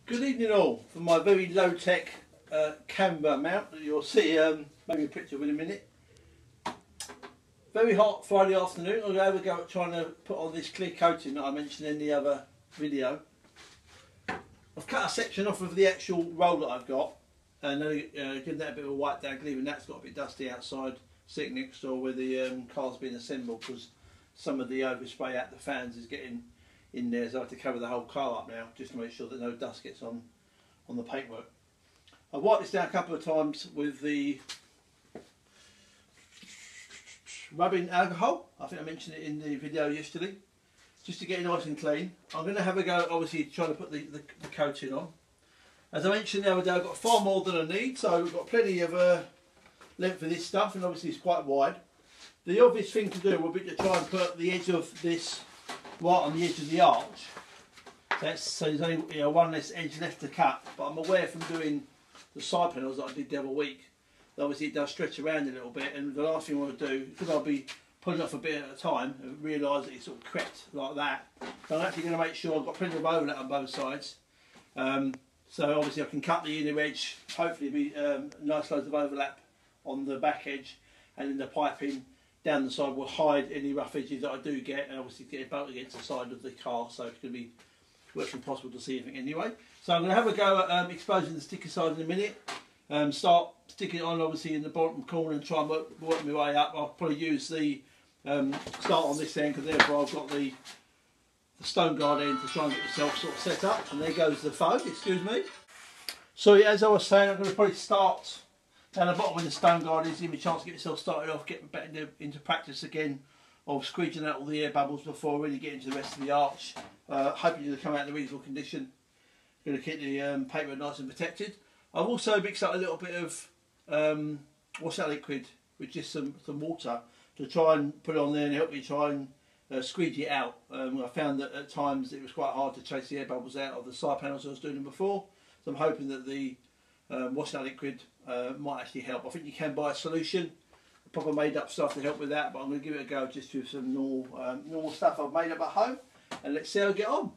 Good evening all, for my very low-tech camera mount that you'll see maybe a picture of in a minute. Very hot Friday afternoon. I'm going to have a go at trying to put on this clear coating that I mentioned in the other video. I've cut a section off of the actual roll that I've got and given that a bit of a wipe down, leaving that's got a bit dusty outside, sitting next door where the car's been assembled, because some of the overspray out the fans is getting in there, so I have to cover the whole car up now just to make sure that no dust gets on the paintwork. I've wiped this down a couple of times with the rubbing alcohol. I think I mentioned it in the video yesterday, just to get it nice and clean. I'm going to have a go obviously trying to put the coating on. As I mentioned the other day, I've got far more than I need, so we've got plenty of length for this stuff, and obviously it's quite wide. The obvious thing to do will be to try and put the edge of this right on the edge of the arch. So there's only one less edge left to cut, but I'm aware from doing the side panels that I did the other week that obviously it does stretch around a little bit, and the last thing I want to do, because I'll be pulling off a bit at a time, and realise that it's sort of crept like that. So I'm actually going to make sure I've got plenty of overlap on both sides. So obviously I can cut the inner edge, hopefully be nice loads of overlap on the back edge, and then the piping down the side will hide any rough edges that I do get, and obviously get it built against the side of the car, so it's going to be virtually impossible to see anything anyway. So I'm going to have a go at exposing the sticker side in a minute. Start sticking it on obviously in the bottom corner and try and work my way up. I'll probably use the start on this end, because therefore I've got the stone guard end to try and get myself sort of set up. And there goes the foam, excuse me. So as I was saying, I'm going to probably start down the bottom when the stone guard is, give me a chance to get myself started off, get back into practice again of squeezing out all the air bubbles before I really get into the rest of the arch. Hoping to come out in a reasonable condition. Going to keep the paper nice and protected. I've also mixed up a little bit of what's that liquid with just some water to try and put it on there and help me try and squeegee it out. I found that at times it was quite hard to chase the air bubbles out of the side panels I was doing them before. So I'm hoping that the washing out liquid might actually help. I think you can buy a solution, proper made up stuff to help with that, but I'm going to give it a go just with some normal stuff I've made up at home, and let's see how we get on.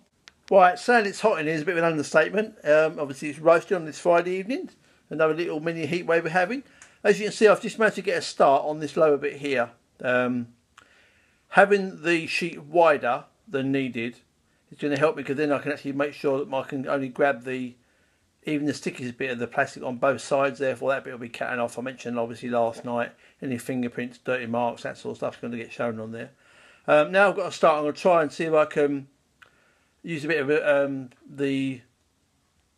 Right, saying it's hot in here is a bit of an understatement. Obviously it's roasting on this Friday evening, another little mini heat wave we're having. As you can see, I've just managed to get a start on this lower bit here. Having the sheet wider than needed is going to help me, because then I can actually make sure that I can only grab even the stickiest bit of the plastic on both sides, therefore that bit will be cutting off. I mentioned obviously last night, any fingerprints, dirty marks, that sort of stuff is going to get shown on there. Now I've got to start, I'm going to try and see if I can use a bit of the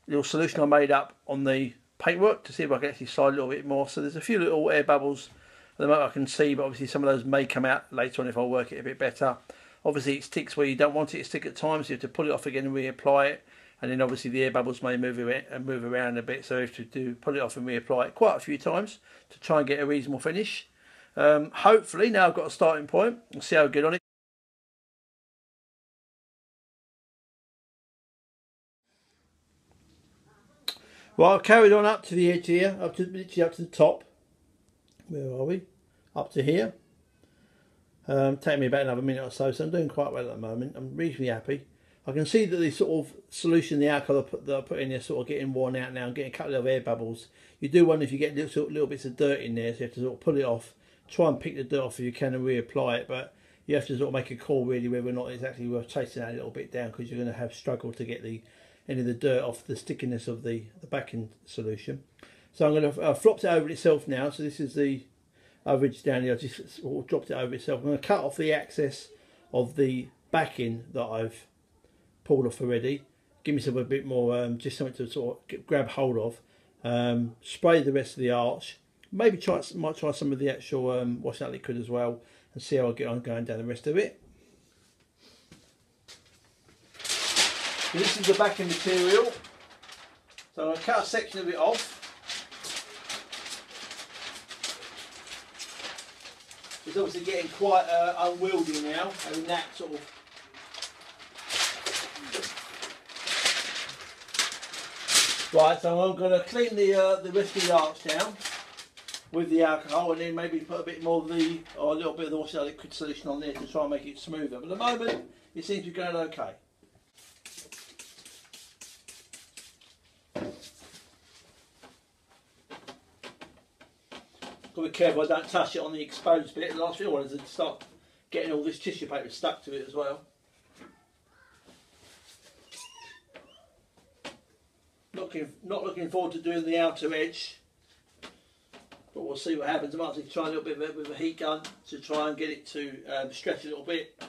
little solution I made up on the paintwork to see if I can actually slide a little bit more. So there's a few little air bubbles at the moment I can see, but obviously some of those may come out later on if I work it a bit better. Obviously it sticks where you don't want it to stick at times, so you have to pull it off again and reapply it. And then obviously the air bubbles may move around a bit, so you have to pull it off and reapply it quite a few times to try and get a reasonable finish. Hopefully now I've got a starting point, and see how I get on it. Well, I've carried on up to the edge here, literally up to the top. Where are we? Up to here. Take me about another minute or so, so I'm doing quite well at the moment. I'm reasonably happy. I can see that the sort of solution, the alcohol that I put in there, sort of getting worn out now and getting a couple of air bubbles. You do wonder if you get little bits of dirt in there, so you have to sort of pull it off, try and pick the dirt off if you can and reapply it, but you have to sort of make a call really whether or not it's actually worth chasing that a little bit down, because you're going to have struggle to get any of the dirt off the stickiness of the backing solution. So I'm going to flop it over itself now. So this is the ridge down here. I just sort of dropped it over itself. I'm going to cut off the access of the backing that I've pulled off already. Give myself a bit more, just something to sort of grab hold of. Spray the rest of the arch. Maybe might try some of the actual wash out liquid as well, and see how I get on going down the rest of it. So this is the backing material. So I'm going to cut a section of it off. It's obviously getting quite unwieldy now, having that sort of. Right, so I'm going to clean the rest of the arch down with the alcohol, and then maybe put a bit more of a little bit of the wash out liquid solution on there to try and make it smoother. But at the moment, it seems to be going okay. Got to be careful I don't touch it on the exposed bit. The last thing I want is to start getting all this tissue paper stuck to it as well. Not looking forward to doing the outer edge, but we'll see what happens. I might have to try a little bit with a heat gun to try and get it to stretch a little bit,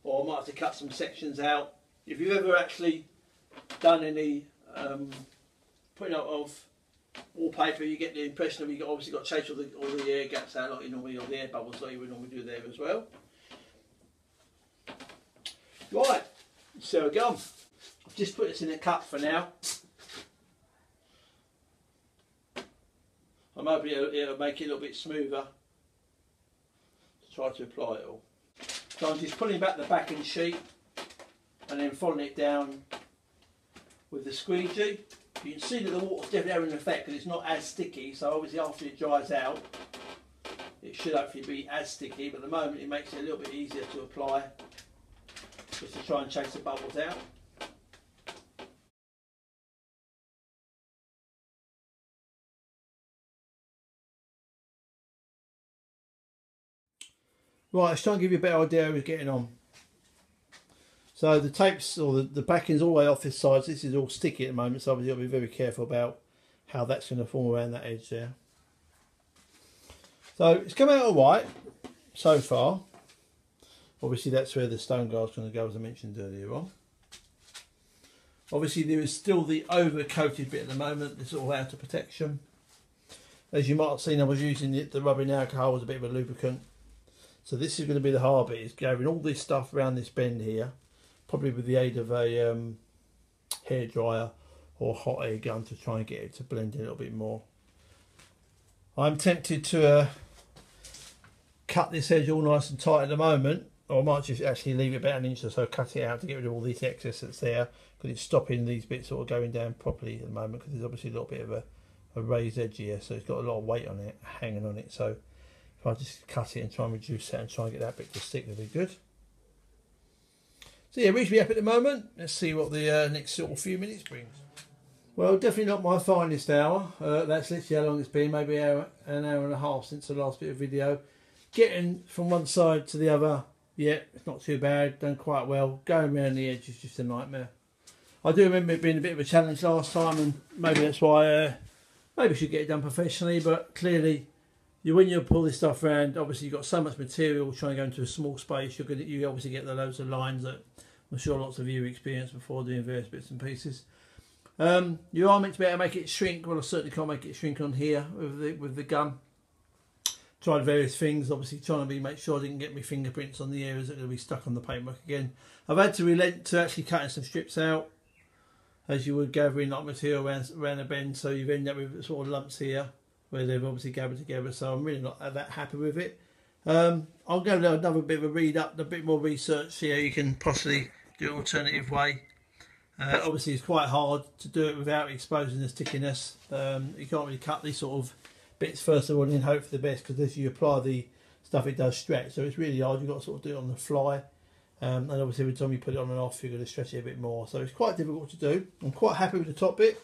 or I might have to cut some sections out. If you've ever actually done any putting up of wallpaper, you get the impression of you've obviously got to chase all the air gaps out, like you normally, or the air bubbles like you would normally do there as well. Right, so we're gone. I've just put this in a cup for now. I'm hoping it'll make it a little bit smoother to try to apply it all. So I'm just pulling back the backing sheet and then following it down with the squeegee. You can see that the water's definitely having an effect because it's not as sticky, so obviously after it dries out it should hopefully be as sticky, but at the moment it makes it a little bit easier to apply just to try and chase the bubbles out. Right, let's try and give you a better idea how we're getting on. So the tapes, or the backing's all the way off this side, so this is all sticky at the moment, so obviously you've got to be very careful about how that's going to form around that edge there. So it's come out alright so far. Obviously that's where the stone guard's going to go, as I mentioned earlier on. Obviously there is still the over-coated bit at the moment, this all outer protection. As you might have seen, I was using the rubbing alcohol as a bit of a lubricant. So this is going to be the hard bit, is gathering all this stuff around this bend here, probably with the aid of a hairdryer or hot air gun to try and get it to blend in a little bit more. I'm tempted to cut this edge all nice and tight at the moment, or I might just actually leave it about an inch or so, cut it out to get rid of all this excess that's there, because it's stopping these bits sort of going down properly at the moment, because there's obviously a little bit of a raised edge here, so it's got a lot of weight on it, hanging on it. So if I just cut it and try and reduce that and try and get that bit to stick, that'll be good. So yeah, reasonably happy at the moment. Let's see what the next sort of few minutes brings. Well, definitely not my finest hour. That's literally how long it's been, maybe an hour and a half since the last bit of video. Getting from one side to the other, yeah, it's not too bad, done quite well. Going around the edge is just a nightmare. I do remember it being a bit of a challenge last time, and maybe that's why maybe I should get it done professionally, but clearly when you pull this stuff around, obviously you've got so much material trying to go into a small space, you obviously get the loads of lines that I'm sure lots of you experienced before doing various bits and pieces. You are meant to be able to make it shrink. Well, I certainly can't make it shrink on here with the gun. Tried various things, obviously trying to make sure I didn't get my fingerprints on the areas that are going to be stuck on the paintwork again. I've had to relent to actually cutting some strips out, as you would gathering like material around a bend, so you've ended up with sort of lumps here where they've obviously gathered together, so I'm really not that happy with it. I'll go down another bit of a read up, a bit more research, see how you can possibly do an alternative way. Obviously it's quite hard to do it without exposing the stickiness. You can't really cut these sort of bits first of all and then hope for the best, because as you apply the stuff it does stretch, so it's really hard. You've got to sort of do it on the fly, and obviously every time you put it on and off you're going to stretch it a bit more, so it's quite difficult to do. I'm quite happy with the top bit.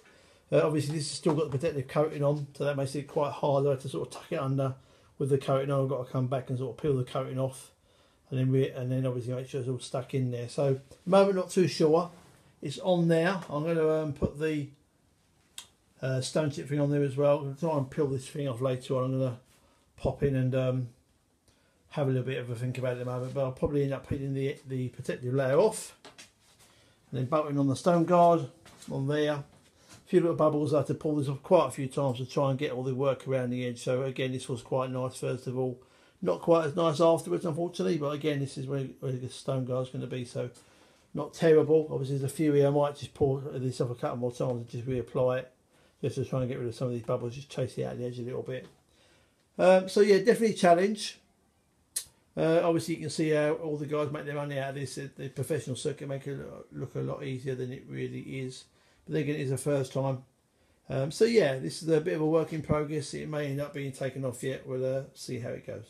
Obviously this has still got the protective coating on, so that makes it quite hard. I have to sort of tuck it under with the coating on. I've got to come back and sort of peel the coating off, and then obviously make sure it's all stuck in there. So at the moment not too sure. It's on there. I'm going to put the stone chip thing on there as well. I'm going to try and peel this thing off later on. I'm going to pop in and have a little bit of a think about it at the moment, but I'll probably end up peeling the protective layer off and then bolting on the stone guard on there. A few little bubbles. I had to pull this off quite a few times to try and get all the work around the edge. So again, this was quite nice first of all. Not quite as nice afterwards, unfortunately, but again, this is where the stone guard's going to be, so not terrible. Obviously there's a few here. I might just pull this off a couple more times and just reapply it, just to try and get rid of some of these bubbles, just chase it out of the edge a little bit. So yeah, definitely a challenge. Obviously you can see how all the guys make their money out of this. The professional circuit make it look a lot easier than it really is. But then again, it is the first time. So yeah, this is a bit of a work in progress. It may end up being taken off yet. We'll see how it goes.